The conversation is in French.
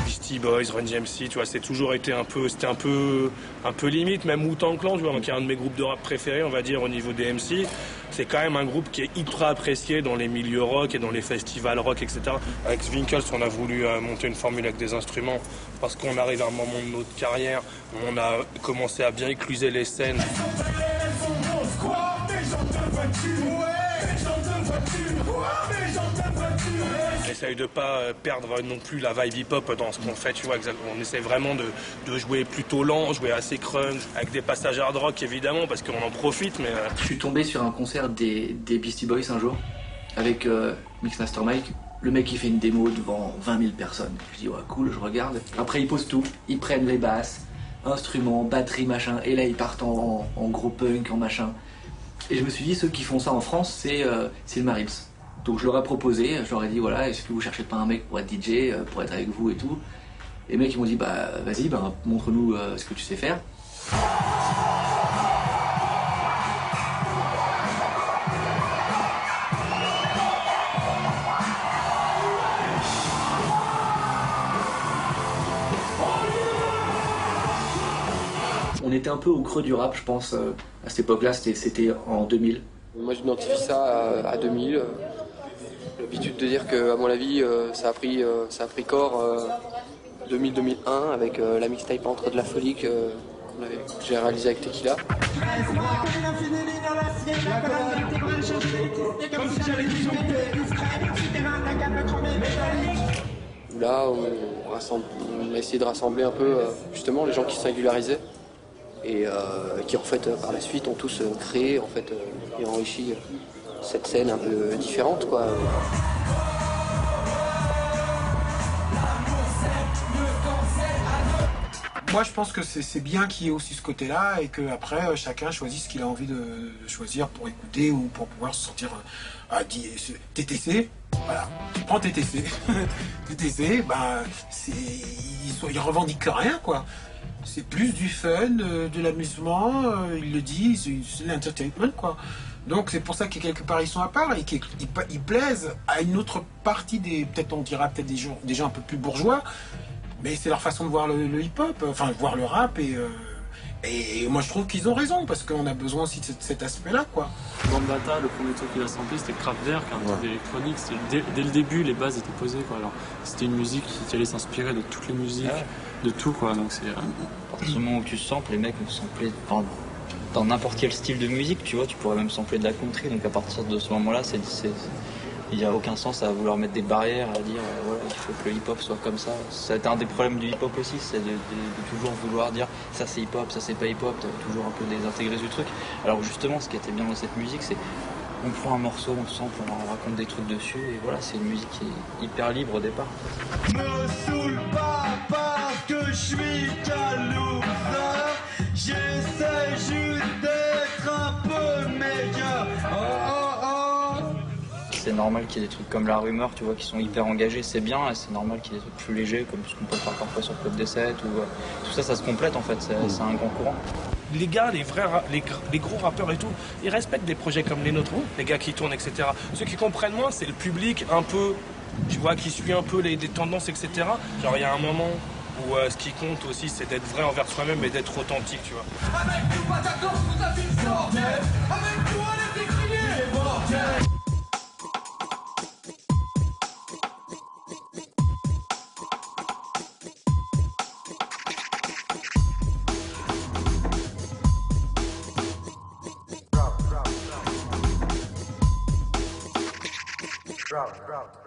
Beastie Boys, Run DMC, tu vois, c'est toujours été c'était un peu limite, même Wu-Tang Clan, tu vois, qui est un de mes groupes de rap préférés, on va dire, au niveau des MC. C'est quand même un groupe qui est ultra apprécié dans les milieux rock et dans les festivals rock, etc. Avec Svinkels, on a voulu monter une formule avec des instruments parce qu'on arrive à un moment de notre carrière où on a commencé à bien écluser les scènes. On essaye de pas perdre non plus la vibe hip-hop dans ce qu'on fait, tu vois, exactement. On essaie vraiment de jouer plutôt lent, jouer assez crunch, avec des passages hard rock évidemment, parce qu'on en profite, mais... Je suis tombé sur un concert des Beastie Boys un jour, avec Mixmaster Mike. Le mec il fait une démo devant 20 000 personnes. Je dis ouais cool, je regarde. Après ils posent tout, ils prennent les basses, instruments, batterie, machin, et là ils partent en gros punk, en machin. Et je me suis dit, ceux qui font ça en France, c'est le Marims. Donc je leur ai proposé, je leur ai dit, voilà, est-ce que vous cherchez pas un mec pour être DJ, pour être avec vous et tout. Et les mecs ils m'ont dit, bah vas-y, bah, montre-nous ce que tu sais faire. On était un peu au creux du rap, je pense, à cette époque-là, c'était en 2000. Moi j'identifie ça à 2000. L'habitude de dire que, à mon avis, ça a pris corps 2000-2001 avec la mixtape Entre de la folie que j'ai réalisé avec Tequila. Là, on a essayé de rassembler un peu justement les gens qui singularisaient et qui en fait par la suite ont tous créé en fait et enrichi cette scène un peu différente quoi. Moi je pense que c'est bien qu'il y ait aussi ce côté-là et qu'après chacun choisisse ce qu'il a envie de choisir pour écouter ou pour pouvoir se sentir TTC. Voilà, tu prends TTC. TTC, bah, il revendique rien quoi. C'est plus du fun, de l'amusement, il le dit, c'est l'entertainment quoi. Donc c'est pour ça que quelque part ils sont à part et qu'ils plaisent à une autre partie peut-être on dira peut-être des gens un peu plus bourgeois, mais c'est leur façon de voir le hip-hop, enfin voir le rap et moi je trouve qu'ils ont raison parce qu'on a besoin aussi de cet aspect-là quoi. Gambata, le premier truc qu'il a samplé c'était Kraftwerk, un truc d'électronique, dès le début les bases étaient posées quoi. Alors c'était une musique qui allait s'inspirer de toutes les musiques, de tout quoi. Donc c'est à partir du moment où tu samples, les mecs vont sampler dans n'importe quel style de musique, tu vois, tu pourrais même sampler de la country, donc à partir de ce moment-là, il n'y a aucun sens à vouloir mettre des barrières, à dire voilà, il faut que le hip-hop soit comme ça. C'est un des problèmes du hip-hop aussi, c'est de toujours vouloir dire ça c'est hip-hop, ça c'est pas hip-hop, toujours un peu désintégrer du truc. Alors justement, ce qui était bien dans cette musique, c'est on prend un morceau, on sample, on raconte des trucs dessus, et voilà, c'est une musique qui est hyper libre au départ. Me saoule pas parce que je suis jaloux, j'essaie juste d'être un peu meilleur. C'est normal qu'il y ait des trucs comme La Rumeur, tu vois, qui sont hyper engagés, c'est bien, et c'est normal qu'il y ait des trucs plus légers, comme ce qu'on peut faire parfois sur Code D7, ou tout ça, ça se complète en fait, c'est un grand courant. Les gars, les gros rappeurs et tout, ils respectent des projets comme les nôtres, les gars qui tournent, etc. Ceux qui comprennent moins, c'est le public un peu, tu vois, qui suit un peu les tendances, etc. Genre, il y a un moment où ce qui compte aussi, c'est d'être vrai envers soi-même et d'être authentique, tu vois. Avec nous, pas d'accord, vous avez une sorte. Avec nous, allez décrier, bordel. Drop.